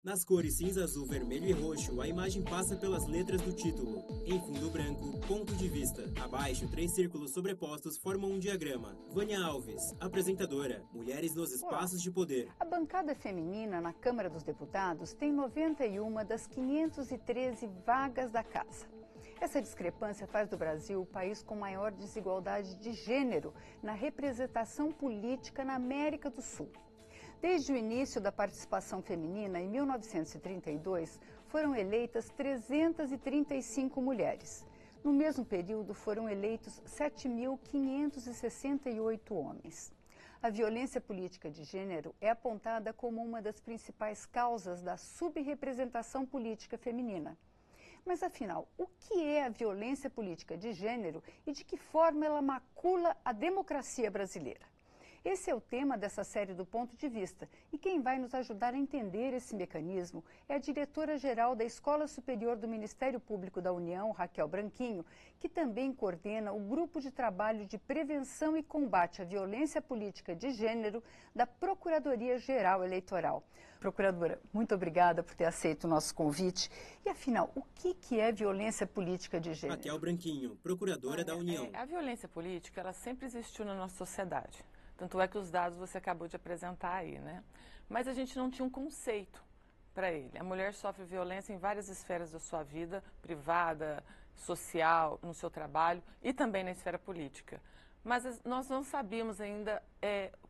Nas cores cinza, azul, vermelho e roxo, a imagem passa pelas letras do título. Em fundo branco, ponto de vista. Abaixo, 3 círculos sobrepostos formam um diagrama. Vânia Alves, apresentadora. Mulheres nos Olá. espaços de poder. A bancada feminina na Câmara dos Deputados tem 91 das 513 vagas da casa. Essa discrepância faz do Brasil o país com maior desigualdade de gênero na representação política na América do Sul. Desde o início da participação feminina, em 1932, foram eleitas 335 mulheres. No mesmo período, foram eleitos 7.568 homens. A violência política de gênero é apontada como uma das principais causas da subrepresentação política feminina. Mas, afinal, o que é a violência política de gênero e de que forma ela macula a democracia brasileira? Esse é o tema dessa série do Ponto de Vista, e quem vai nos ajudar a entender esse mecanismo é a diretora-geral da Escola Superior do Ministério Público da União, Raquel Branquinho, que também coordena o Grupo de Trabalho de Prevenção e Combate à Violência Política de Gênero da Procuradoria-Geral Eleitoral. Procuradora, muito obrigada por ter aceito o nosso convite. E, afinal, o que é violência política de gênero? Raquel Branquinho, procuradora da União. A violência política, ela sempre existiu na nossa sociedade. Tanto é que os dados você acabou de apresentar aí, né? Mas a gente não tinha um conceito para ele. A mulher sofre violência em várias esferas da sua vida, privada, social, no seu trabalho e também na esfera política. Mas nós não sabíamos ainda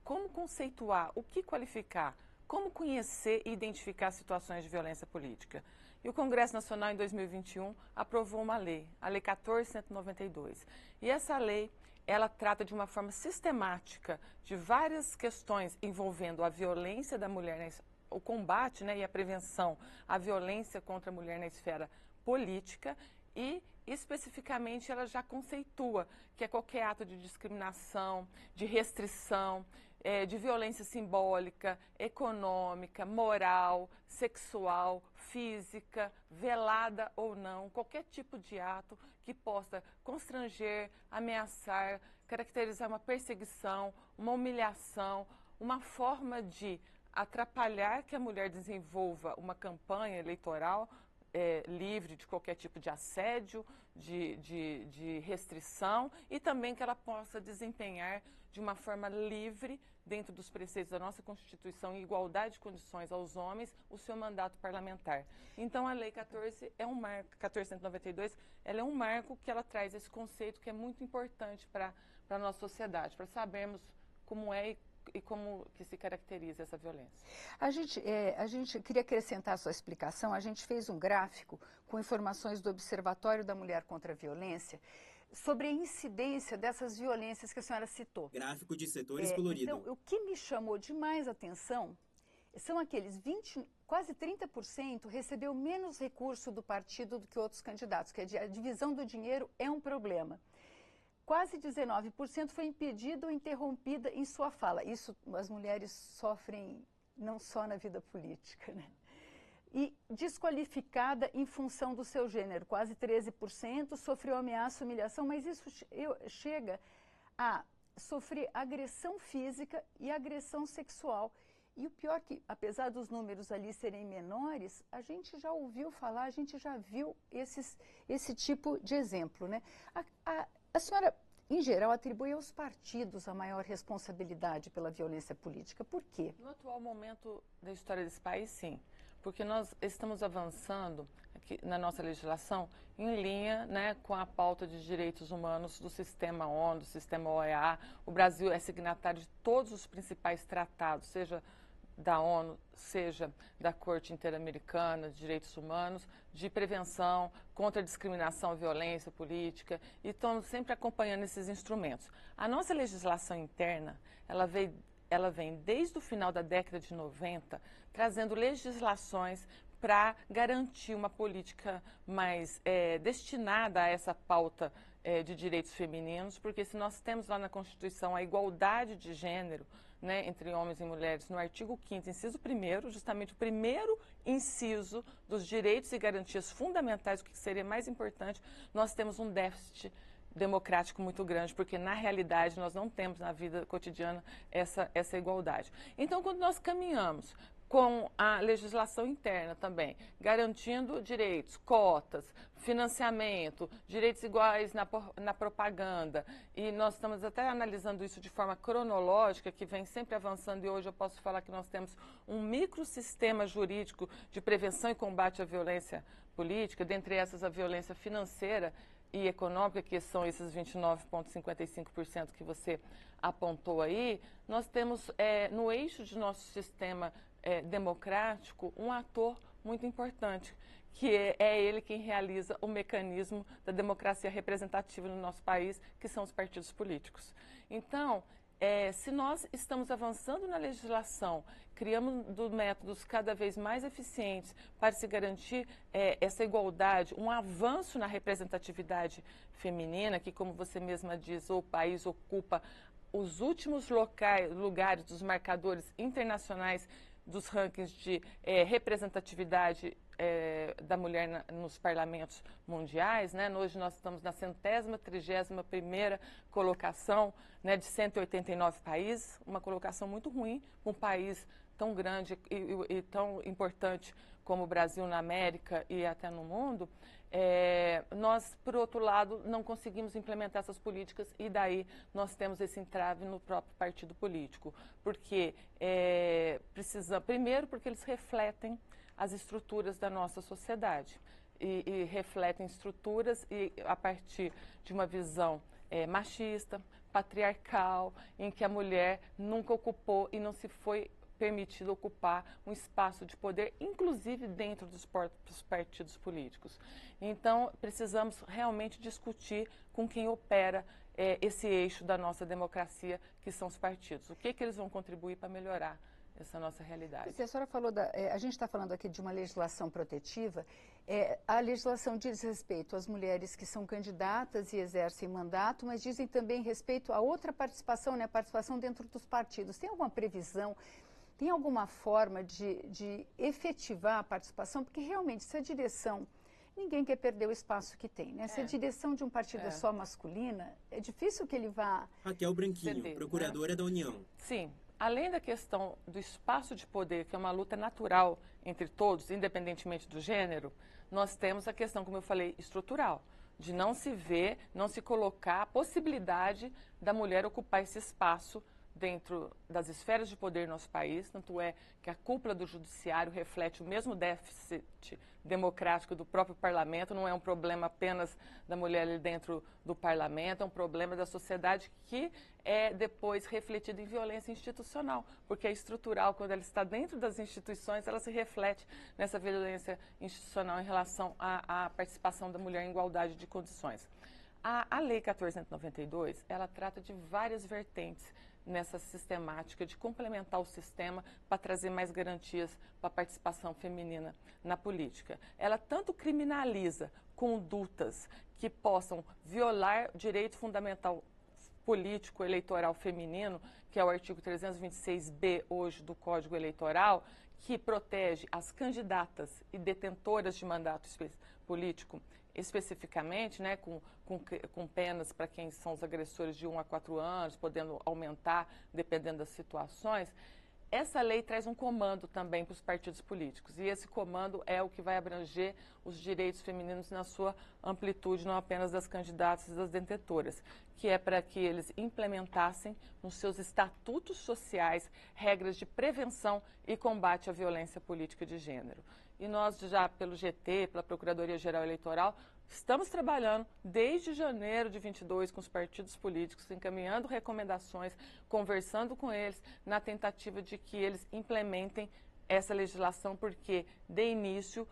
como conceituar, o que qualificar, como conhecer e identificar situações de violência política. E o Congresso Nacional, em 2021, aprovou uma lei, a Lei 14.192. E essa lei, ela trata de uma forma sistemática de várias questões envolvendo a violência da mulher, o combate, né, e a prevenção à violência contra a mulher na esfera política e, especificamente, ela já conceitua que é qualquer ato de discriminação, de restrição, de violência simbólica, econômica, moral, sexual, física, velada ou não, qualquer tipo de ato que possa constranger, ameaçar, caracterizar uma perseguição, uma humilhação, uma forma de atrapalhar que a mulher desenvolva uma campanha eleitoral livre de qualquer tipo de assédio, de restrição e também que ela possa desempenhar de uma forma livre, dentro dos preceitos da nossa Constituição, em igualdade de condições aos homens, o seu mandato parlamentar. Então, a Lei 14.192, ela é um marco que ela traz esse conceito que é muito importante para a nossa sociedade, para sabermos como é e como que se caracteriza essa violência. A gente queria acrescentar a sua explicação. A gente fez um gráfico com informações do Observatório da Mulher contra a Violência sobre a incidência dessas violências que a senhora citou. Gráfico de setores colorido. Então, o que me chamou demais a atenção são aqueles quase 30% recebeu menos recurso do partido do que outros candidatos, que a divisão do dinheiro é um problema. Quase 19% foi impedida ou interrompida em sua fala. Isso as mulheres sofrem não só na vida política, né? E desqualificada em função do seu gênero. Quase 13% sofreu ameaça, humilhação, mas isso chega a sofrer agressão física e agressão sexual. E o pior que, apesar dos números ali serem menores, a gente já ouviu falar, a gente já viu esse tipo de exemplo, né? A senhora, em geral, atribui aos partidos a maior responsabilidade pela violência política. Por quê? No atual momento da história desse país, sim. Porque nós estamos avançando aqui na nossa legislação em linha, né, com a pauta de direitos humanos do sistema ONU, do sistema OEA. O Brasil é signatário de todos os principais tratados, seja da ONU, seja da Corte Interamericana de Direitos Humanos, de prevenção contra a discriminação e violência política, e estamos sempre acompanhando esses instrumentos. A nossa legislação interna, ela vem desde o final da década de 90, trazendo legislações para garantir uma política mais destinada a essa pauta de direitos femininos, porque se nós temos lá na Constituição a igualdade de gênero, né, entre homens e mulheres, no artigo 5º, inciso 1º, justamente o primeiro inciso dos direitos e garantias fundamentais, o que seria mais importante, nós temos um déficit democrático muito grande, porque na realidade nós não temos na vida cotidiana essa igualdade. Então, quando nós caminhamos com a legislação interna também, garantindo direitos, cotas, financiamento, direitos iguais na propaganda. E nós estamos até analisando isso de forma cronológica, que vem sempre avançando, e hoje eu posso falar que nós temos um microsistema jurídico de prevenção e combate à violência política, dentre essas a violência financeira e econômica, que são esses 29,55% que você apontou aí. Nós temos no eixo de nosso sistema democrático um ator muito importante, que é ele quem realiza o mecanismo da democracia representativa no nosso país, que são os partidos políticos. Então, se nós estamos avançando na legislação, criando métodos cada vez mais eficientes para se garantir essa igualdade, um avanço na representatividade feminina, que, como você mesma diz, o país ocupa os últimos lugares dos marcadores internacionais dos rankings de representatividade da mulher nos parlamentos mundiais, né? Hoje nós estamos na 131ª colocação, né, de 189 países, uma colocação muito ruim para um país tão grande e tão importante como o Brasil na América e até no mundo. Nós, por outro lado, não conseguimos implementar essas políticas e daí nós temos esse entrave no próprio partido político. Porque primeiro, porque eles refletem as estruturas da nossa sociedade e refletem estruturas a partir de uma visão machista, patriarcal, em que a mulher nunca ocupou e não se foi permitido ocupar um espaço de poder, inclusive dentro dos próprios partidos políticos. Então, precisamos realmente discutir com quem opera esse eixo da nossa democracia, que são os partidos. O que eles vão contribuir para melhorar essa nossa realidade? A senhora falou, a gente está falando aqui de uma legislação protetiva. A legislação diz respeito às mulheres que são candidatas e exercem mandato, mas dizem também respeito a outra participação, né, a participação dentro dos partidos. Tem alguma previsão? Tem alguma forma de efetivar a participação? Porque realmente, se a direção, ninguém quer perder o espaço que tem, né? Se a direção de um partido é só masculina, é difícil que ele vá... Raquel Branquinho, procuradora da União. Sim. Além da questão do espaço de poder, que é uma luta natural entre todos, independentemente do gênero, nós temos a questão, como eu falei, estrutural, de não se ver, não se colocar a possibilidade da mulher ocupar esse espaço dentro das esferas de poder no nosso país. Tanto é que a cúpula do judiciário reflete o mesmo déficit democrático do próprio parlamento. Não é um problema apenas da mulher ali dentro do parlamento, é um problema da sociedade que é depois refletido em violência institucional, porque é estrutural. Quando ela está dentro das instituições, ela se reflete nessa violência institucional em relação à participação da mulher em igualdade de condições. A Lei 14.192, ela trata de várias vertentes nessa sistemática de complementar o sistema para trazer mais garantias para a participação feminina na política. Ela tanto criminaliza condutas que possam violar o direito fundamental político eleitoral feminino, que é o artigo 326B hoje do Código Eleitoral, que protege as candidatas e detentoras de mandato político especificamente, né, com penas para quem são os agressores de 1 a 4 anos, podendo aumentar dependendo das situações. Essa lei traz um comando também para os partidos políticos, e esse comando é o que vai abranger os direitos femininos na sua amplitude, não apenas das candidatas e das detentoras, que é para que eles implementassem nos seus estatutos sociais regras de prevenção e combate à violência política de gênero. E nós já, pelo GT, pela Procuradoria-Geral Eleitoral, estamos trabalhando desde janeiro de 22 com os partidos políticos, encaminhando recomendações, conversando com eles, na tentativa de que eles implementem essa legislação, porque, de início,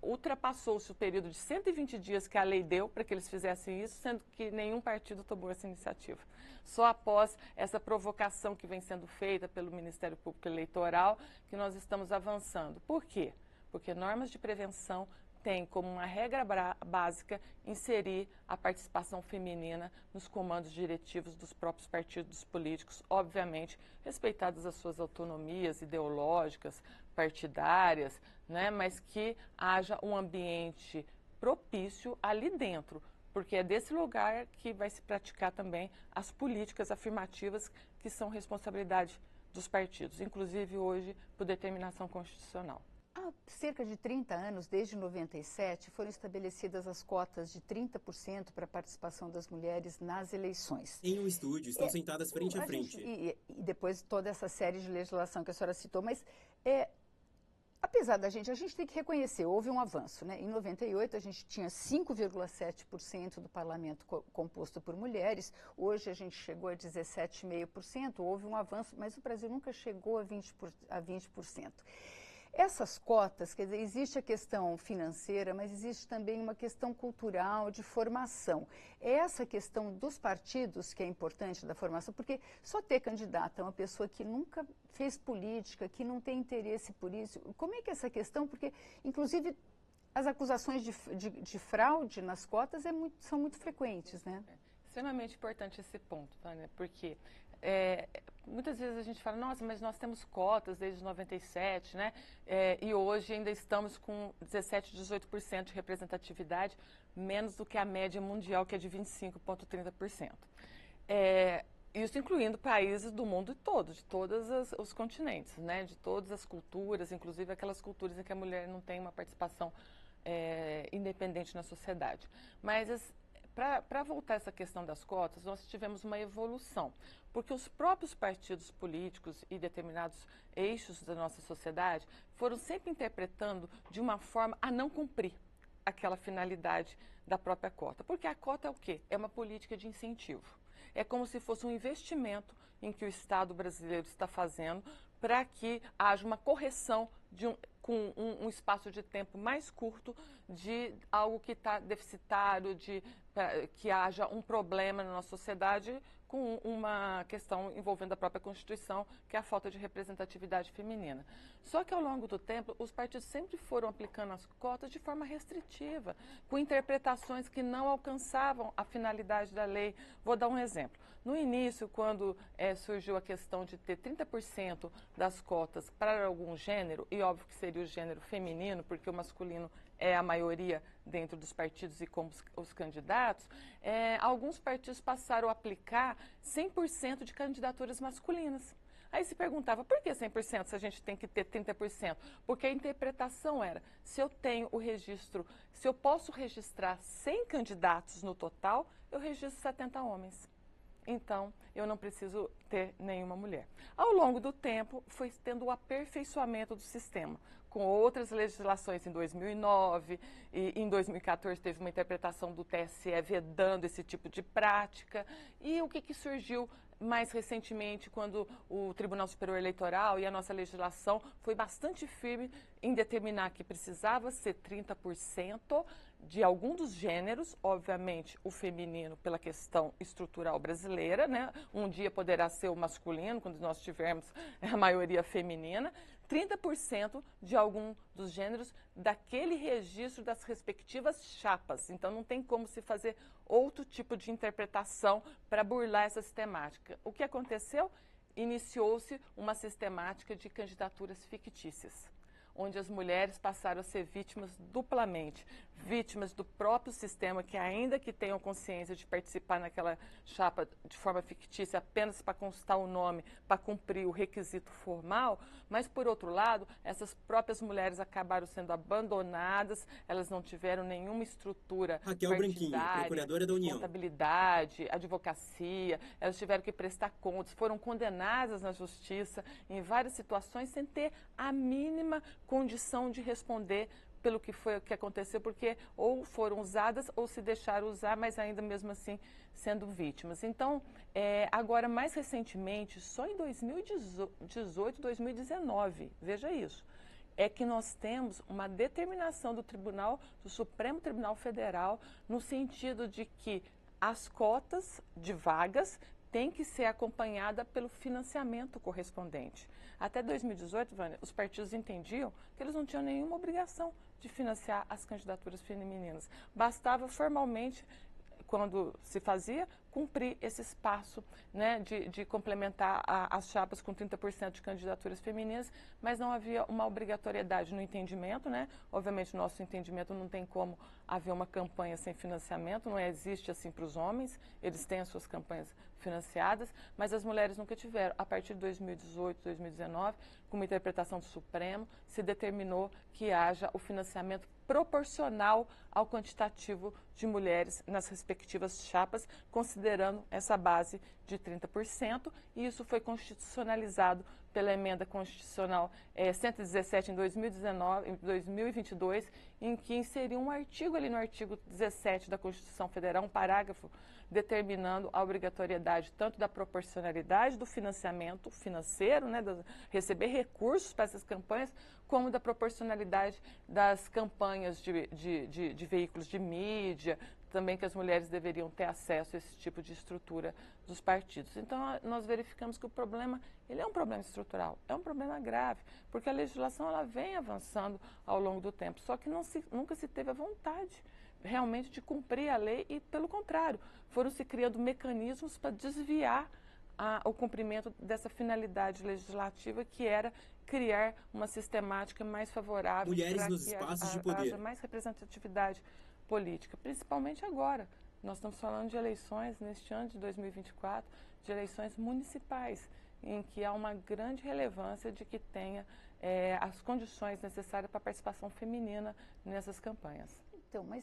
ultrapassou-se o período de 120 dias que a lei deu para que eles fizessem isso, sendo que nenhum partido tomou essa iniciativa. Só após essa provocação que vem sendo feita pelo Ministério Público Eleitoral que nós estamos avançando. Por quê? Porque normas de prevenção têm como uma regra básica inserir a participação feminina nos comandos diretivos dos próprios partidos políticos, obviamente respeitadas as suas autonomias ideológicas, partidárias, né, mas que haja um ambiente propício ali dentro, porque é desse lugar que vai se praticar também as políticas afirmativas que são responsabilidade dos partidos, inclusive hoje por determinação constitucional. Há cerca de 30 anos, desde 97, foram estabelecidas as cotas de 30% para a participação das mulheres nas eleições. Em um estúdio, estão sentadas frente a frente. E depois toda essa série de legislação que a senhora citou, mas apesar a gente tem que reconhecer, houve um avanço, né? Em 98 a gente tinha 5,7% do parlamento composto por mulheres, hoje a gente chegou a 17,5%, houve um avanço, mas o Brasil nunca chegou a 20%. Essas cotas, quer dizer, existe a questão financeira, mas existe também uma questão cultural, de formação. É essa questão dos partidos que é importante da formação, porque só ter candidata uma pessoa que nunca fez política, que não tem interesse por isso, como é que é essa questão? Porque, inclusive, as acusações de fraude nas cotas são muito frequentes, né? É extremamente importante esse ponto, Vânia, porque muitas vezes a gente fala, nossa, mas nós temos cotas desde 97, né? E hoje ainda estamos com 17, 18% de representatividade, menos do que a média mundial, que é de 25,30%. Isso incluindo países do mundo todo, de todos os continentes, né? De todas as culturas, inclusive aquelas culturas em que a mulher não tem uma participação independente na sociedade. Mas para voltar a essa questão das cotas, nós tivemos uma evolução, porque os próprios partidos políticos e determinados eixos da nossa sociedade foram sempre interpretando de uma forma a não cumprir aquela finalidade da própria cota. Porque a cota é o quê? É uma política de incentivo. É como se fosse um investimento em que o Estado brasileiro está fazendo para que haja uma correção com um espaço de tempo mais curto de algo que está deficitário, que haja um problema na nossa sociedade com uma questão envolvendo a própria Constituição, que é a falta de representatividade feminina. Só que ao longo do tempo, os partidos sempre foram aplicando as cotas de forma restritiva, com interpretações que não alcançavam a finalidade da lei. Vou dar um exemplo. No início, quando surgiu a questão de ter 30% das cotas para algum gênero, e óbvio que seria o gênero feminino, porque o masculino é a maioria dentro dos partidos e como os candidatos, alguns partidos passaram a aplicar 100% de candidaturas masculinas. Aí se perguntava, por que 100% se a gente tem que ter 30%? Porque a interpretação era, se eu tenho o registro, se eu posso registrar 100 candidatos no total, eu registro 70 homens. Então, eu não preciso ter nenhuma mulher. Ao longo do tempo, foi tendo o aperfeiçoamento do sistema, com outras legislações em 2009 e em 2014 teve uma interpretação do TSE vedando esse tipo de prática. E o que surgiu mais recentemente, quando o Tribunal Superior Eleitoral e a nossa legislação foi bastante firme em determinar que precisava ser 30% de algum dos gêneros, obviamente o feminino pela questão estrutural brasileira, né? Um dia poderá ser o masculino, quando nós tivermos a maioria feminina, 30% de algum dos gêneros daquele registro das respectivas chapas. Então não tem como se fazer outro tipo de interpretação para burlar essa sistemática. O que aconteceu? Iniciou-se uma sistemática de candidaturas fictícias, onde as mulheres passaram a ser vítimas duplamente, vítimas do próprio sistema, que ainda que tenham consciência de participar naquela chapa de forma fictícia apenas para constar o nome, para cumprir o requisito formal, mas, por outro lado, essas próprias mulheres acabaram sendo abandonadas, elas não tiveram nenhuma estrutura Raquel Branquinho, procuradora da União, contabilidade, advocacia, elas tiveram que prestar contas, foram condenadas na justiça em várias situações sem ter a mínima condição de responder pelo que foi o que aconteceu, porque ou foram usadas ou se deixaram usar, mas ainda mesmo assim sendo vítimas. Então, agora mais recentemente, só em 2018, 2019, veja isso, é que nós temos uma determinação do Supremo Tribunal Federal, no sentido de que as cotas de vagas tem que ser acompanhada pelo financiamento correspondente. Até 2018, Vânia, os partidos entendiam que eles não tinham nenhuma obrigação de financiar as candidaturas femininas. Bastava formalmente, quando se fazia, cumprir esse espaço, né, de complementar as chapas com 30% de candidaturas femininas, mas não havia uma obrigatoriedade no entendimento, né? Obviamente, nosso entendimento não tem como haver uma campanha sem financiamento, não existe assim para os homens, eles têm as suas campanhas financiadas, mas as mulheres nunca tiveram. A partir de 2018, 2019, com uma interpretação do Supremo, se determinou que haja o financiamento proporcional ao quantitativo de mulheres nas respectivas chapas, considerando essa base de 30%, e isso foi constitucionalizado pela emenda constitucional 117 em 2022, em que inseriu um artigo ali no artigo 17 da Constituição Federal, um parágrafo determinando a obrigatoriedade tanto da proporcionalidade do financiamento financeiro, né, receber recursos para essas campanhas, como da proporcionalidade das campanhas de veículos de mídia, também que as mulheres deveriam ter acesso a esse tipo de estrutura dos partidos. Então, nós verificamos que o problema, ele é um problema estrutural, é um problema grave, porque a legislação ela vem avançando ao longo do tempo, só que nunca se teve a vontade realmente de cumprir a lei e, pelo contrário, foram se criando mecanismos para desviar o cumprimento dessa finalidade legislativa, que era criar uma sistemática mais favorável Mulheres nos espaços de poder. haja mais representatividade política, principalmente agora. Nós estamos falando de eleições neste ano de 2024, de eleições municipais, em que há uma grande relevância de que tenha as condições necessárias para a participação feminina nessas campanhas. Então, mas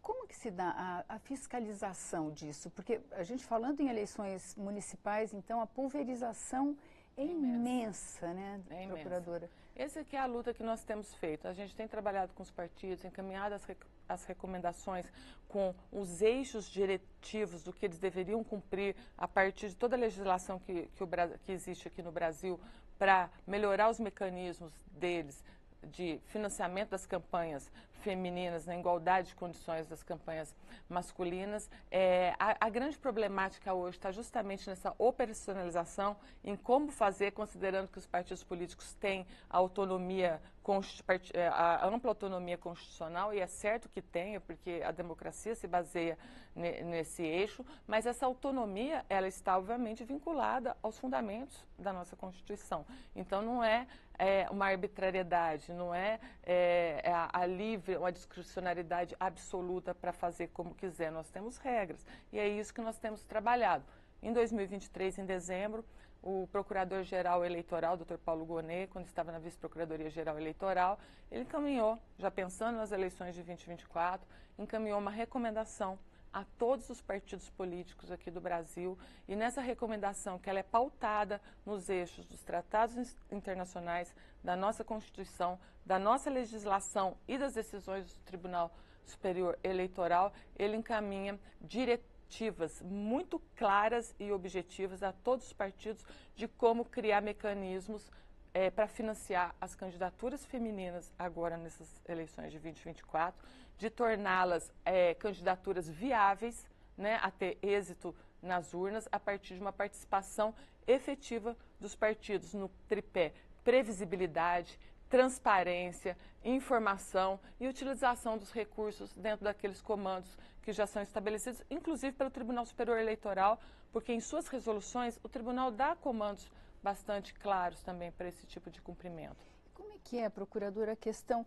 como que se dá a fiscalização disso? Porque a gente falando em eleições municipais, então a pulverização é imensa, né, procuradora? Essa aqui é a luta que nós temos feito. A gente tem trabalhado com os partidos, encaminhado as recomendações com os eixos diretivos do que eles deveriam cumprir a partir de toda a legislação que existe aqui no Brasil para melhorar os mecanismos deles de financiamento das campanhas femininas, na igualdade de condições das campanhas masculinas. A grande problemática hoje está justamente nessa operacionalização, em como fazer, considerando que os partidos políticos têm a autonomia, a ampla autonomia constitucional, e é certo que tenha, porque a democracia se baseia nesse eixo, mas essa autonomia, ela está obviamente vinculada aos fundamentos da nossa Constituição. Então não é uma arbitrariedade, não é a livre, uma discricionariedade absoluta para fazer como quiser. Nós temos regras e é isso que nós temos trabalhado. Em 2023, em dezembro, o Procurador-Geral Eleitoral, Dr. Paulo Gonet, quando estava na Vice-Procuradoria-Geral Eleitoral, ele encaminhou, já pensando nas eleições de 2024, encaminhou uma recomendação a todos os partidos políticos aqui do Brasil, e nessa recomendação, que ela é pautada nos eixos dos tratados internacionais, da nossa Constituição, da nossa legislação e das decisões do Tribunal Superior Eleitoral, ele encaminha diretivas muito claras e objetivas a todos os partidos de como criar mecanismos para financiar as candidaturas femininas agora nessas eleições de 2024, de torná-las candidaturas viáveis, né, a ter êxito nas urnas a partir de uma participação efetiva dos partidos no tripé previsibilidade, transparência, informação e utilização dos recursos dentro daqueles comandos que já são estabelecidos, inclusive pelo Tribunal Superior Eleitoral, porque em suas resoluções o tribunal dá comandos bastante claros também para esse tipo de cumprimento. Como é que é, procuradora, a questão,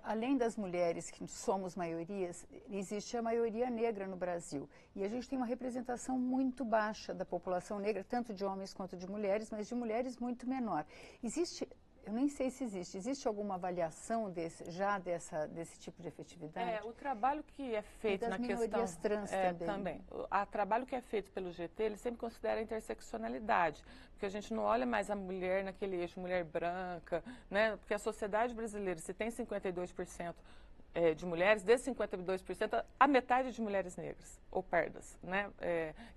além das mulheres, que somos maiorias, existe a maioria negra no Brasil. E a gente tem uma representação muito baixa da população negra, tanto de homens quanto de mulheres, mas de mulheres muito menor. Eu nem sei se existe alguma avaliação desse tipo de efetividade? O trabalho que é feito na questão... minorias trans também. O trabalho que é feito pelo GT, ele sempre considera a interseccionalidade, porque a gente não olha mais a mulher naquele eixo, mulher branca, né? Porque a sociedade brasileira, se tem 52% de mulheres, desses 52%, a metade de mulheres negras ou pardas, né?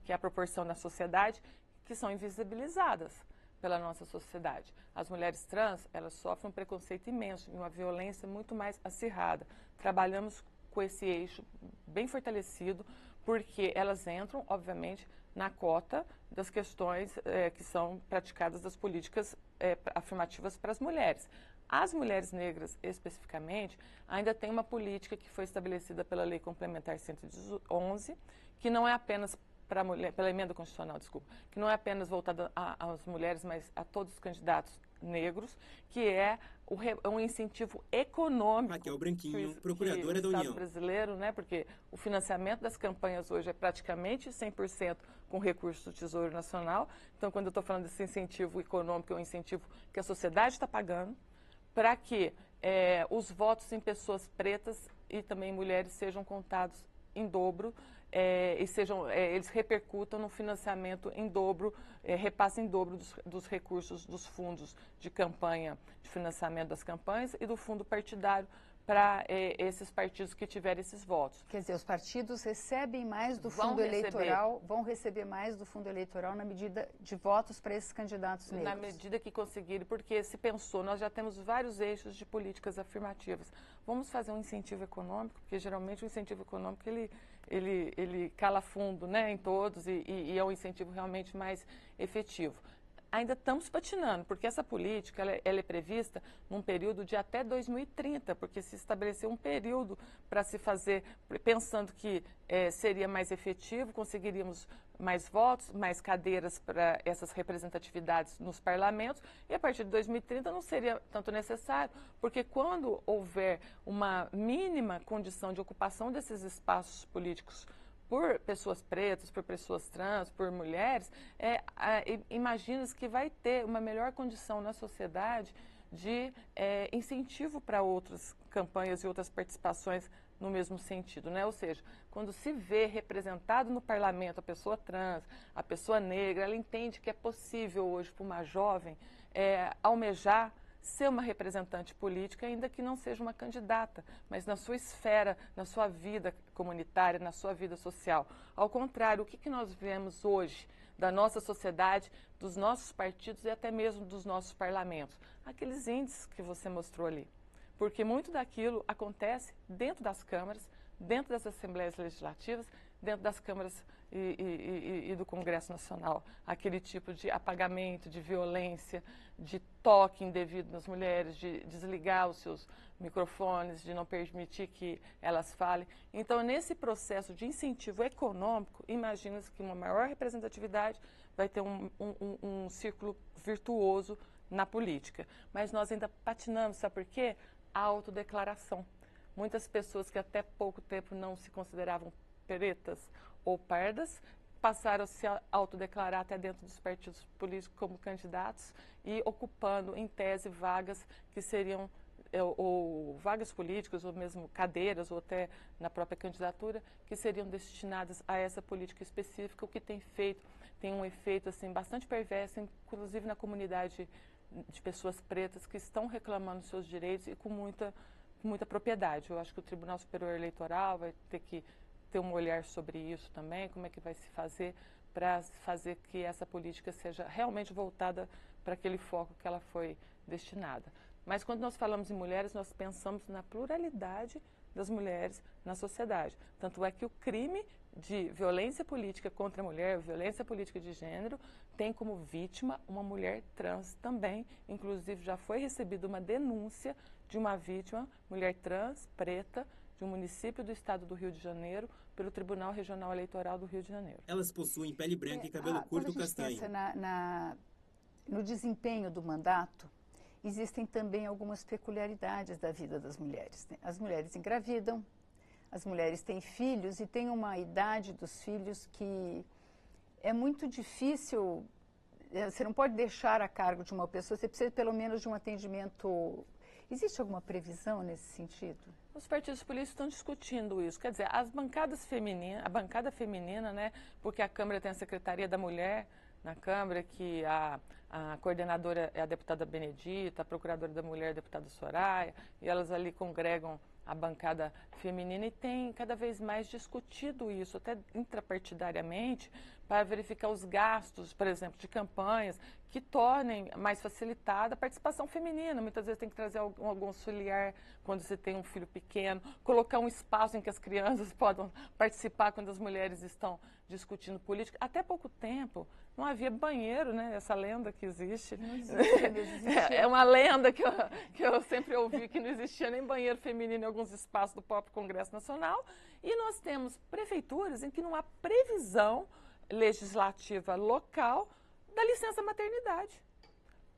Que é a proporção na sociedade, que são invisibilizadas pela nossa sociedade. As mulheres trans, elas sofrem um preconceito imenso e uma violência muito mais acirrada. Trabalhamos com esse eixo bem fortalecido, porque elas entram, obviamente, na cota das questões que são praticadas das políticas afirmativas para as mulheres. As mulheres negras, especificamente, ainda tem uma política que foi estabelecida pela Lei Complementar 111, que não é apenas para mulher, pela emenda constitucional, desculpa, que não é apenas voltada às mulheres, mas a todos os candidatos negros, que é um incentivo econômico. Raquel Branquinho, procuradora da União. Estado brasileiro, né, porque o financiamento das campanhas hoje é praticamente 100% com recursos do Tesouro Nacional. Então, quando eu estou falando desse incentivo econômico, é um incentivo que a sociedade está pagando para que os votos em pessoas pretas e também mulheres sejam contados em dobro e eles repercutam no financiamento em dobro, repassem em dobro dos recursos dos fundos de campanha, de financiamento das campanhas e do fundo partidário para esses partidos que tiverem esses votos. Quer dizer, os partidos recebem mais do fundo eleitoral, vão receber mais do fundo eleitoral na medida de votos para esses candidatos negros. Na medida que conseguirem, porque se pensou, nós já temos vários eixos de políticas afirmativas. Vamos fazer um incentivo econômico, porque geralmente o incentivo econômico ele cala fundo, né, em todos e é um incentivo realmente mais efetivo. Ainda estamos patinando, porque essa política ela é prevista num período de até 2030, porque se estabeleceu um período para se fazer, pensando que seria mais efetivo, conseguiríamos mais votos, mais cadeiras para essas representatividades nos parlamentos, e a partir de 2030 não seria tanto necessário, porque quando houver uma mínima condição de ocupação desses espaços políticos por pessoas pretas, por pessoas trans, por mulheres, imagina-se que vai ter uma melhor condição na sociedade de incentivo para outras campanhas e outras participações no mesmo sentido, né? Ou seja, quando se vê representado no parlamento a pessoa trans, a pessoa negra, ela entende que é possível hoje para uma jovem almejar ser uma representante política, ainda que não seja uma candidata, mas na sua esfera, na sua vida comunitária, na sua vida social. Ao contrário, o que nós vemos hoje da nossa sociedade, dos nossos partidos e até mesmo dos nossos parlamentos? Aqueles índices que você mostrou ali. Porque muito daquilo acontece dentro das câmaras, dentro das assembleias legislativas, dentro das câmaras e do Congresso Nacional. Aquele tipo de apagamento, de violência, de toque indevido nas mulheres, de desligar os seus microfones, de não permitir que elas falem. Então, nesse processo de incentivo econômico, imagina-se que uma maior representatividade vai ter um círculo virtuoso na política. Mas nós ainda patinamos, sabe por quê? A autodeclaração. Muitas pessoas que até pouco tempo não se consideravam pretas ou pardas passaram a se autodeclarar até dentro dos partidos políticos como candidatos e ocupando, em tese, vagas que seriam ou vagas políticas, ou mesmo cadeiras, ou até na própria candidatura, que seriam destinadas a essa política específica, o que tem um efeito assim, bastante perverso, inclusive na comunidade de pessoas pretas que estão reclamando seus direitos e com muita propriedade. Eu acho que o Tribunal Superior Eleitoral vai ter que ter um olhar sobre isso também, como é que vai se fazer para fazer que essa política seja realmente voltada para aquele foco que ela foi destinada. Mas quando nós falamos em mulheres, nós pensamos na pluralidade das mulheres na sociedade. Tanto é que o crime de violência política contra a mulher, violência política de gênero, tem como vítima uma mulher trans também. Inclusive, já foi recebida uma denúncia de uma vítima, mulher trans, preta, de um município do estado do Rio de Janeiro, pelo Tribunal Regional Eleitoral do Rio de Janeiro. Elas possuem pele branca e cabelo curto castanho. No desempenho do mandato, existem também algumas peculiaridades da vida das mulheres, né? As mulheres engravidam, as mulheres têm filhos e têm uma idade dos filhos que é muito difícil, você não pode deixar a cargo de uma pessoa, você precisa pelo menos de um atendimento. Existe alguma previsão nesse sentido? Os partidos políticos estão discutindo isso. Quer dizer, as bancadas femininas, a bancada feminina, né? Porque a Câmara tem a Secretaria da Mulher na Câmara, que a coordenadora é a deputada Benedita, a procuradora da Mulher é a deputada Soraya, e elas ali congregam a bancada feminina e tem cada vez mais discutido isso, até intrapartidariamente, para verificar os gastos, por exemplo, de campanhas que tornem mais facilitada a participação feminina. Muitas vezes tem que trazer algum auxiliar quando você tem um filho pequeno, colocar um espaço em que as crianças possam participar quando as mulheres estão discutindo política. Até pouco tempo não havia banheiro, né? Essa lenda que existe. Não existia. É uma lenda que eu sempre ouvi, que não existia nem banheiro feminino em alguns espaços do próprio Congresso Nacional. E nós temos prefeituras em que não há previsão legislativa local da licença maternidade.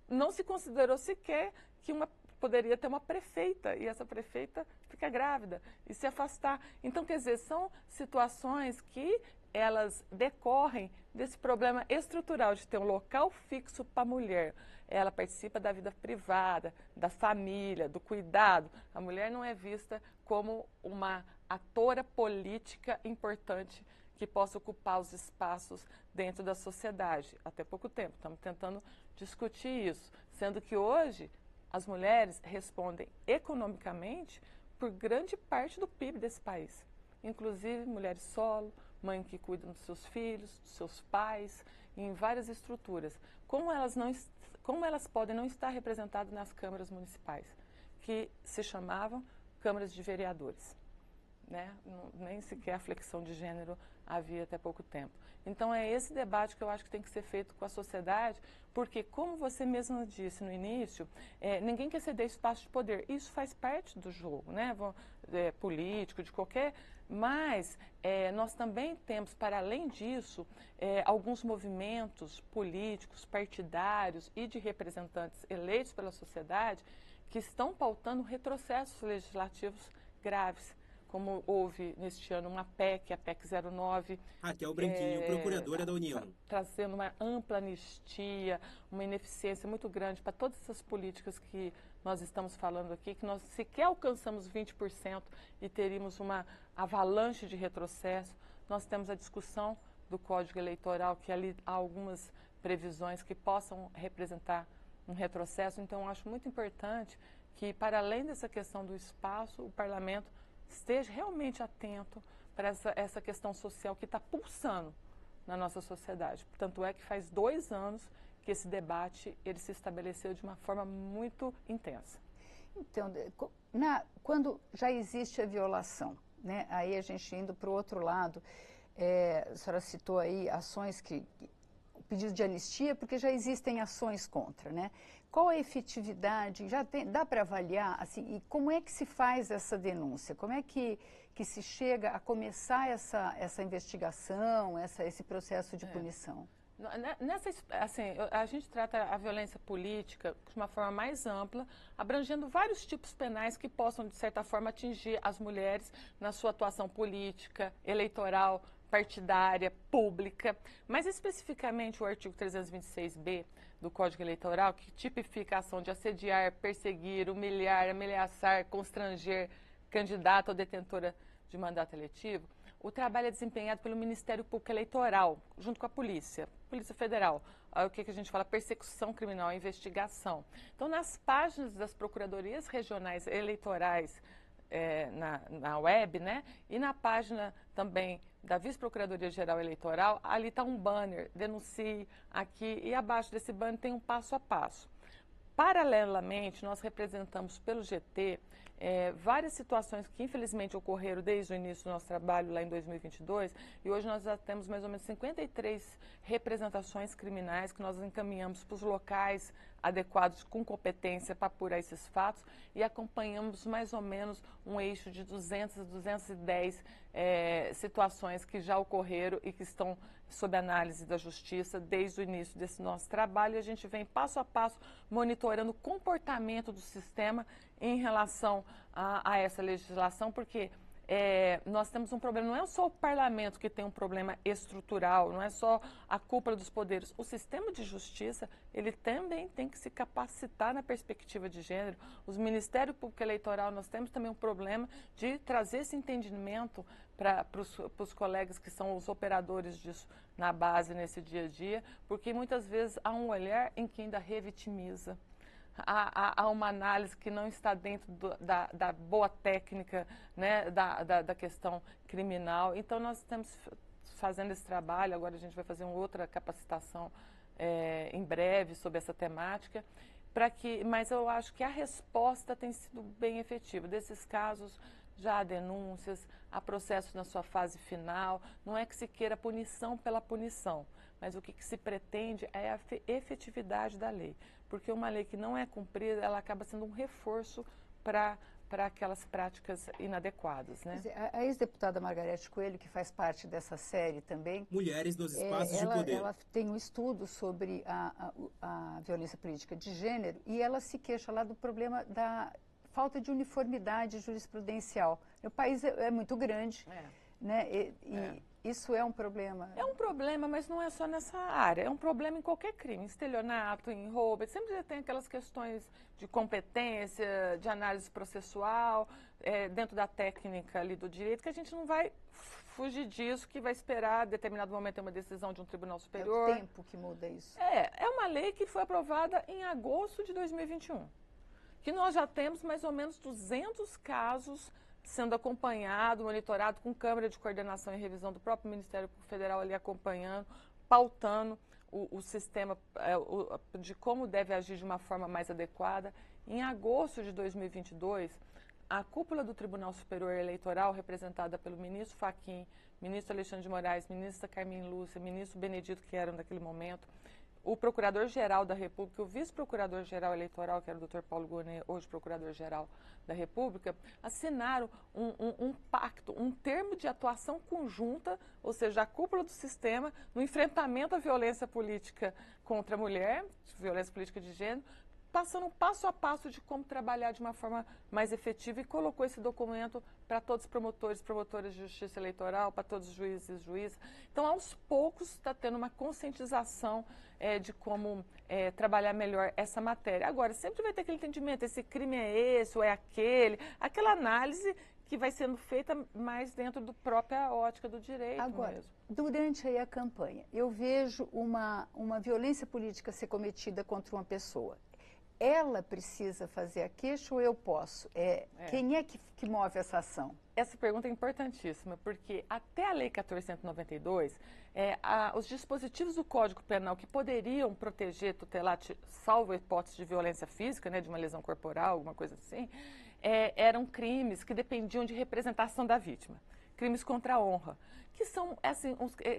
Não se considerou sequer que poderia ter uma prefeita, e essa prefeita fica grávida e se afastar. Então, quer dizer, são situações que elas decorrem desse problema estrutural de ter um local fixo para a mulher. Ela participa da vida privada, da família, do cuidado. A mulher não é vista como uma atora política importante que possa ocupar os espaços dentro da sociedade. Até pouco tempo, estamos tentando discutir isso, sendo que hoje as mulheres respondem economicamente por grande parte do PIB desse país, inclusive mulheres solo, mães que cuidam dos seus filhos, dos seus pais, em várias estruturas. Como elas podem não estar representadas nas câmaras municipais, que se chamavam câmaras de vereadores, né? Nem sequer a flexão de gênero havia até pouco tempo. Então é esse debate que eu acho que tem que ser feito com a sociedade, porque como você mesma disse no início, ninguém quer ceder espaço de poder. Isso faz parte do jogo, né? Político, de qualquer... Mas nós também temos, para além disso, alguns movimentos políticos, partidários e de representantes eleitos pela sociedade que estão pautando retrocessos legislativos graves, como houve neste ano uma PEC, a PEC 09. Raquel Branquinho, procuradora da União. Trazendo uma ampla anistia, uma ineficiência muito grande para todas essas políticas que nós estamos falando aqui, que nós sequer alcançamos 20% e teríamos uma avalanche de retrocesso. Nós temos a discussão do Código Eleitoral, que ali há algumas previsões que possam representar um retrocesso. Então, eu acho muito importante que, para além dessa questão do espaço, o parlamento esteja realmente atento para essa questão social que está pulsando na nossa sociedade. Tanto é que faz 2 anos que esse debate ele se estabeleceu de uma forma muito intensa. Então, quando já existe a violação, né? Aí a gente indo para o outro lado, a senhora citou aí ações o pedido de anistia, porque já existem ações contra, né? Qual a efetividade? Dá para avaliar, assim, e como é que se faz essa denúncia? Como é que se chega a começar essa investigação, esse processo de punição? A gente trata a violência política de uma forma mais ampla, abrangendo vários tipos penais que possam, de certa forma, atingir as mulheres na sua atuação política, eleitoral, partidária, pública. Mas, especificamente, o artigo 326b do Código Eleitoral, que tipifica a ação de assediar, perseguir, humilhar, ameaçar, constranger candidato ou detentora de mandato eletivo, o trabalho é desempenhado pelo Ministério Público Eleitoral, junto com a Polícia Federal. O que a gente fala? Persecução criminal, investigação. Então, nas páginas das procuradorias regionais eleitorais na web, né? E na página também da Vice-Procuradoria-Geral Eleitoral, ali está um banner, denuncie aqui, e abaixo desse banner tem um passo a passo. Paralelamente, nós representamos pelo GT várias situações que infelizmente ocorreram desde o início do nosso trabalho lá em 2022 e hoje nós já temos mais ou menos 53 representações criminais que nós encaminhamos para os locais adequados com competência para apurar esses fatos e acompanhamos mais ou menos um eixo de 200 a 210 situações que já ocorreram e que estão sob análise da Justiça desde o início desse nosso trabalho. E a gente vem passo a passo monitorando o comportamento do sistema em relação a essa legislação, porque nós temos um problema, não é só o parlamento que tem um problema estrutural, não é só a cúpula dos poderes. O sistema de justiça, ele também tem que se capacitar na perspectiva de gênero. Os Ministérios Público Eleitoral, nós temos também um problema de trazer esse entendimento para os colegas que são os operadores disso na base, nesse dia a dia, porque muitas vezes há um olhar em que ainda revitimiza. Há uma análise que não está dentro da boa técnica, né, da questão criminal. Então, nós estamos fazendo esse trabalho, agora a gente vai fazer uma outra capacitação em breve sobre essa temática, mas eu acho que a resposta tem sido bem efetiva. Desses casos, já há denúncias, há processos na sua fase final, não é que se queira punição pela punição, mas o que se pretende é a efetividade da lei. Porque uma lei que não é cumprida, ela acaba sendo um reforço para para aquelas práticas inadequadas, né? Quer dizer, a ex-deputada Margarete Coelho, que faz parte dessa série também, Mulheres nos espaços de poder. ela tem um estudo sobre a violência política de gênero e ela se queixa lá do problema da falta de uniformidade jurisprudencial. O país é muito grande, né? Isso é um problema. É um problema, mas não é só nessa área. É um problema em qualquer crime, em estelionato, em roubo. Sempre tem aquelas questões de competência, de análise processual, dentro da técnica ali do direito, que a gente não vai fugir disso, que vai esperar determinado momento ter uma decisão de um tribunal superior. É o tempo que muda isso. É uma lei que foi aprovada em agosto de 2021, que nós já temos mais ou menos 200 casos sendo acompanhado, monitorado com câmara de coordenação e revisão do próprio Ministério Federal ali acompanhando, pautando o sistema de como deve agir de uma forma mais adequada. Em agosto de 2022, a cúpula do Tribunal Superior Eleitoral, representada pelo ministro Fachin, ministro Alexandre de Moraes, ministra Carmen Lúcia, ministro Benedito, que eram naquele momento, o Procurador-Geral da República, o Vice-Procurador-Geral Eleitoral, que era o Dr. Paulo Gonet, hoje Procurador-Geral da República, assinaram um pacto, um termo de atuação conjunta, ou seja, a cúpula do sistema, no enfrentamento à violência política contra a mulher, violência política de gênero, passando um passo a passo de como trabalhar de uma forma mais efetiva e colocou esse documento para todos os promotores, promotoras de justiça eleitoral, para todos os juízes e juízes. Então, aos poucos, está tendo uma conscientização de como trabalhar melhor essa matéria. Agora, sempre vai ter aquele entendimento, esse crime é esse ou é aquele, aquela análise que vai sendo feita mais dentro da própria ótica do direito. Agora, mesmo. Durante aí a campanha, eu vejo uma violência política ser cometida contra uma pessoa. Ela precisa fazer a queixa ou eu posso? Quem é que move essa ação? Essa pergunta é importantíssima, porque até a Lei 1492, os dispositivos do Código Penal que poderiam proteger, tutelar, salvo a hipótese de violência física, né, de uma lesão corporal, alguma coisa assim, eram crimes que dependiam de representação da vítima. Crimes contra a honra, que são assim,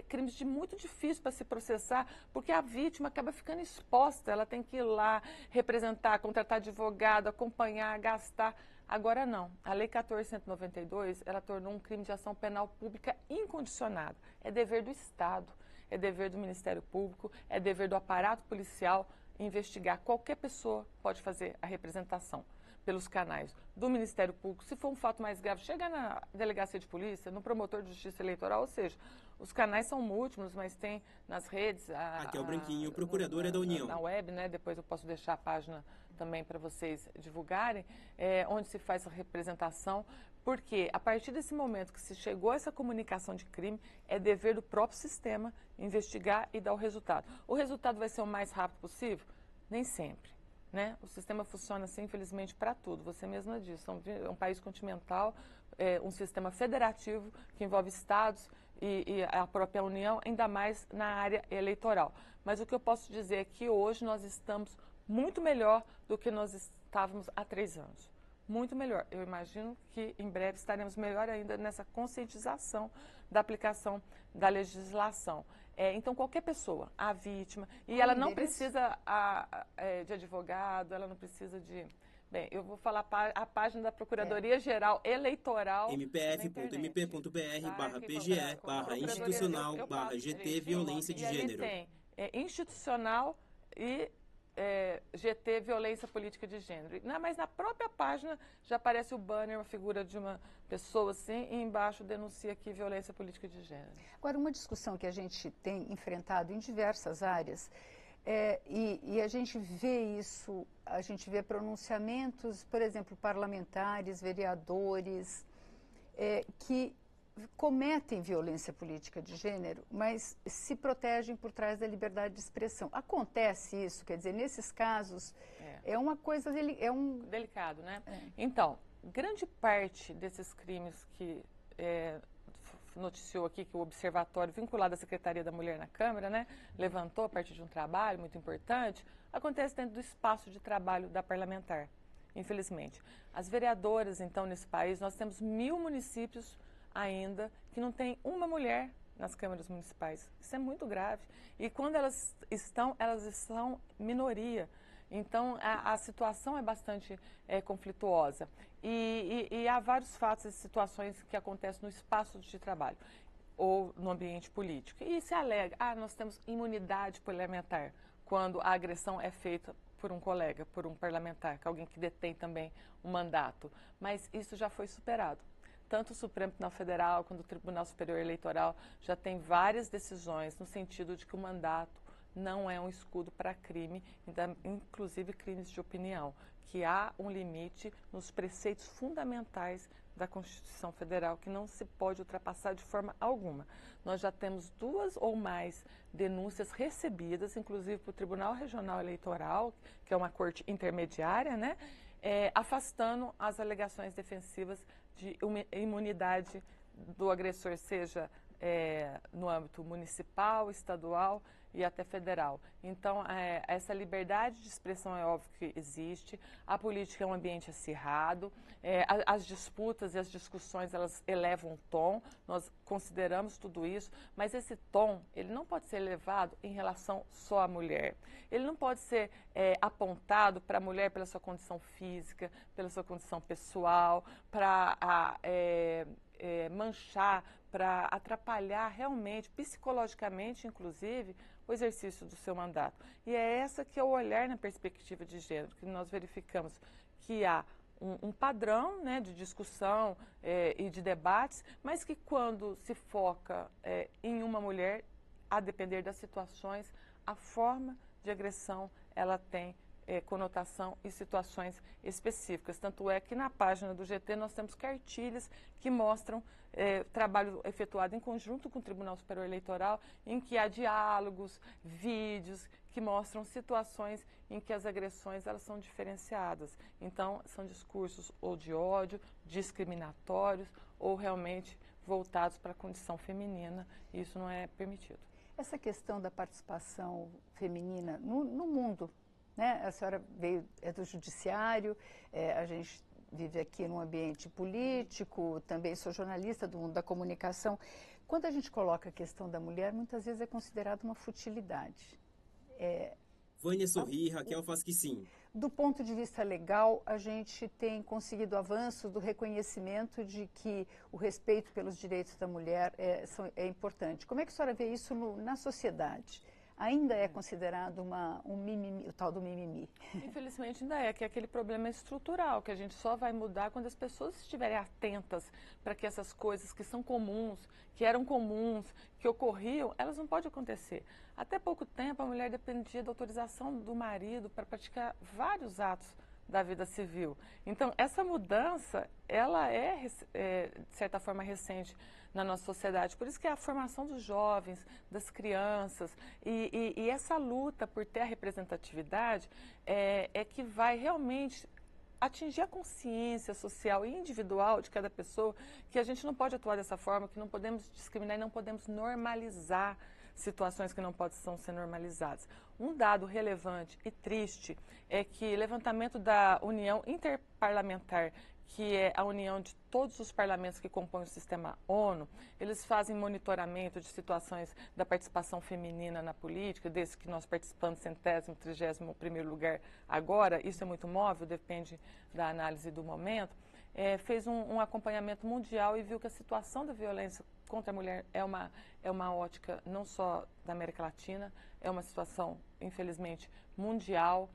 crimes de muito difícil para se processar, porque a vítima acaba ficando exposta, ela tem que ir lá, representar, contratar advogado, acompanhar, gastar. Agora não, a Lei 1492, ela tornou um crime de ação penal pública incondicionado. É dever do Estado, é dever do Ministério Público, é dever do aparato policial investigar. Qualquer pessoa pode fazer a representação pelos canais do Ministério Público. Se for um fato mais grave, chega na delegacia de polícia, no promotor de justiça eleitoral, ou seja, os canais são múltiplos, mas tem nas redes... Aqui é o Branquinho, procuradora da União. Na web, né? Depois eu posso deixar a página também para vocês divulgarem, onde se faz a representação, porque a partir desse momento que se chegou a essa comunicação de crime, é dever do próprio sistema investigar e dar o resultado. O resultado vai ser o mais rápido possível? Nem sempre. Né? O sistema funciona assim, infelizmente, para tudo. Você mesma disse, é um país continental, um sistema federativo que envolve estados e a própria União, ainda mais na área eleitoral. Mas o que eu posso dizer é que hoje nós estamos muito melhor do que nós estávamos há 3 anos. Muito melhor. Eu imagino que em breve estaremos melhor ainda nessa conscientização da aplicação da legislação. Então, qualquer pessoa, a vítima, e ela não precisa de advogado, ela não precisa de... Bem, eu vou falar a página da Procuradoria-Geral Eleitoral... mpf.mp.br/pge/institucional/GT Violência de Gênero. Tem institucional e... GT, violência política de gênero. Mas na própria página já aparece o banner, uma figura de uma pessoa assim, e embaixo denuncia aqui violência política de gênero. Agora, uma discussão que a gente tem enfrentado em diversas áreas, e a gente vê isso, a gente vê pronunciamentos, por exemplo, parlamentares, vereadores, que cometem violência política de gênero, mas se protegem por trás da liberdade de expressão. Acontece isso, quer dizer, nesses casos, é uma coisa, delicado, né? Então, grande parte desses crimes que noticiou aqui, que o observatório vinculado à Secretaria da Mulher na Câmara, né, levantou a partir de um trabalho muito importante, acontece dentro do espaço de trabalho da parlamentar, infelizmente. As vereadoras, então, nesse país, nós temos 1000 municípios ainda que não tem uma mulher nas câmaras municipais. Isso é muito grave. E quando elas são minoria. Então, a situação é bastante conflituosa. E há vários fatos e situações que acontecem no espaço de trabalho ou no ambiente político. E se alega, nós temos imunidade parlamentar quando a agressão é feita por um colega, por um parlamentar, que é alguém que detém também um mandato. Mas isso já foi superado. Tanto o Supremo Tribunal Federal quanto o Tribunal Superior Eleitoral já tem várias decisões no sentido de que o mandato não é um escudo para crime, inclusive crimes de opinião, que há um limite nos preceitos fundamentais da Constituição Federal que não se pode ultrapassar de forma alguma. Nós já temos 2 ou mais denúncias recebidas, inclusive para o Tribunal Regional Eleitoral, que é uma corte intermediária, né, afastando as alegações defensivas de imunidade do agressor, seja no âmbito municipal, estadual e até federal. Então, essa liberdade de expressão é óbvio que existe, a política é um ambiente acirrado, as disputas e as discussões, elas elevam o tom, nós consideramos tudo isso, mas esse tom, ele não pode ser elevado em relação só à mulher. Ele não pode ser apontado para a mulher pela sua condição física, pela sua condição pessoal, para manchar, para atrapalhar realmente, psicologicamente, inclusive, o exercício do seu mandato. E é essa que é o olhar na perspectiva de gênero, que nós verificamos que há um padrão, né, de discussão e de debates, mas que quando se foca em uma mulher, a depender das situações, a forma de agressão ela tem conotação e situações específicas. Tanto é que na página do GT nós temos cartilhas que mostram trabalho efetuado em conjunto com o Tribunal Superior Eleitoral, em que há diálogos, vídeos que mostram situações em que as agressões elas são diferenciadas. Então, são discursos ou de ódio, discriminatórios ou realmente voltados para a condição feminina, e isso não é permitido. Essa questão da participação feminina no mundo, né? A senhora é do judiciário, a gente vive aqui num ambiente político, também sou jornalista do mundo da comunicação. Quando a gente coloca a questão da mulher, muitas vezes é considerado uma futilidade. Vânia sorri e Raquel faz que sim. Do ponto de vista legal, a gente tem conseguido avanços do reconhecimento de que o respeito pelos direitos da mulher é importante. Como é que a senhora vê isso na sociedade? Ainda é considerado um mimimi, o tal do mimimi? Infelizmente ainda é, que é aquele problema estrutural, que a gente só vai mudar quando as pessoas estiverem atentas para que essas coisas que são comuns, que eram comuns, que ocorriam, elas não podem acontecer. Até pouco tempo a mulher dependia da autorização do marido para praticar vários atos da vida civil. Então, essa mudança, ela de certa forma, recente na nossa sociedade. Por isso que a formação dos jovens, das crianças, e essa luta por ter a representatividade é que vai realmente atingir a consciência social e individual de cada pessoa, que a gente não pode atuar dessa forma, que não podemos discriminar e não podemos normalizar situações que não podem ser normalizadas. Um dado relevante e triste é que levantamento da União Interparlamentar, que é a união de todos os parlamentos que compõem o sistema ONU, eles fazem monitoramento de situações da participação feminina na política, desde que nós participamos 100º, 31º lugar agora, isso é muito móvel, depende da análise do momento, fez um acompanhamento mundial e viu que a situação da violência contra a mulher é uma ótica não só da América Latina, é uma situação, infelizmente, mundial.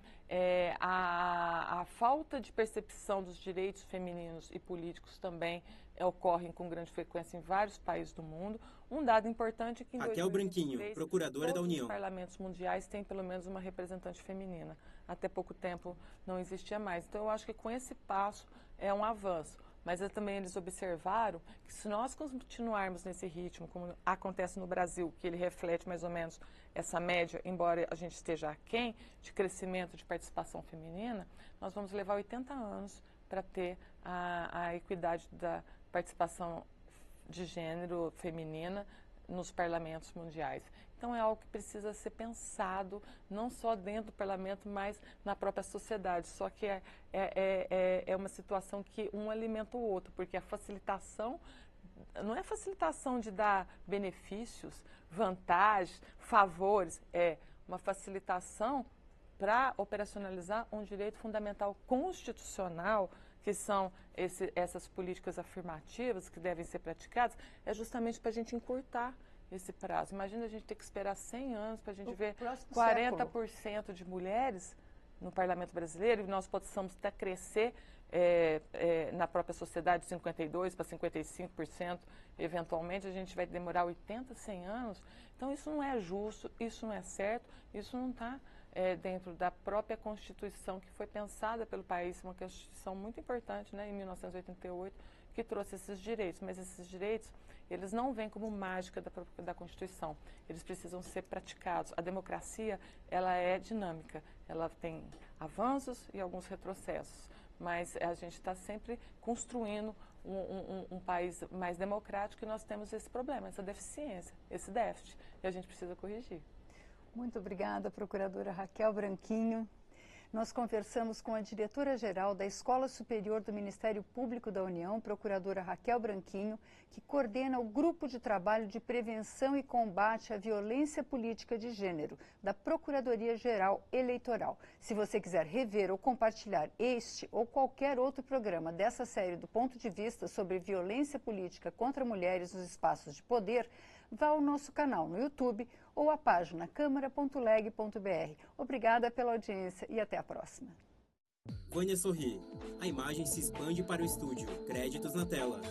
A falta de percepção dos direitos femininos e políticos também ocorrem com grande frequência em vários países do mundo. Um dado importante é que em Raquel 2023, Branquinho, procuradora da União. Todos os parlamentos mundiais têm pelo menos uma representante feminina. Até pouco tempo não existia mais. Então eu acho que com esse passo é um avanço. Mas também eles observaram que se nós continuarmos nesse ritmo, como acontece no Brasil, que ele reflete mais ou menos essa média, embora a gente esteja aquém de crescimento de participação feminina, nós vamos levar 80 anos para ter a equidade da participação de gênero feminina nos parlamentos mundiais. Então é algo que precisa ser pensado, não só dentro do parlamento, mas na própria sociedade. Só que é uma situação que um alimenta o outro, porque a facilitação não é facilitação de dar benefícios, vantagens, favores, é uma facilitação para operacionalizar um direito fundamental constitucional, que são essas políticas afirmativas que devem ser praticadas, é justamente para a gente encurtar esse prazo. Imagina a gente ter que esperar 100 anos para a gente ver 40% de mulheres no parlamento brasileiro, e nós possamos até crescer na própria sociedade de 52% para 55%, eventualmente a gente vai demorar 80, 100 anos. Então isso não é justo, isso não é certo, isso não está dentro da própria Constituição que foi pensada pelo país, uma Constituição muito importante, né, em 1988, que trouxe esses direitos. Mas esses direitos, eles não vêm como mágica da Constituição, eles precisam ser praticados. A democracia, ela é dinâmica, ela tem avanços e alguns retrocessos, mas a gente está sempre construindo um país mais democrático e nós temos esse problema, essa deficiência, esse déficit, e a gente precisa corrigir. Muito obrigada, procuradora Raquel Branquinho. Nós conversamos com a diretora-geral da Escola Superior do Ministério Público da União, procuradora Raquel Branquinho, que coordena o Grupo de Trabalho de Prevenção e Combate à Violência Política de Gênero, da Procuradoria-Geral Eleitoral. Se você quiser rever ou compartilhar este ou qualquer outro programa dessa série do Ponto de Vista sobre violência política contra mulheres nos espaços de poder, vá ao nosso canal no YouTube ou à página câmara.leg.br. Obrigada pela audiência e até a próxima. Vânia sorri. A imagem se expande para o estúdio. Créditos na tela.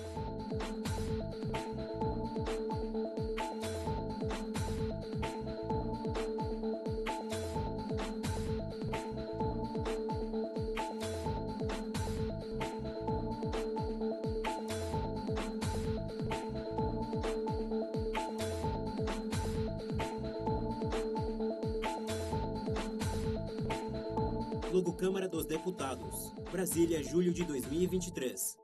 Logo Câmara dos Deputados. Brasília, julho de 2023.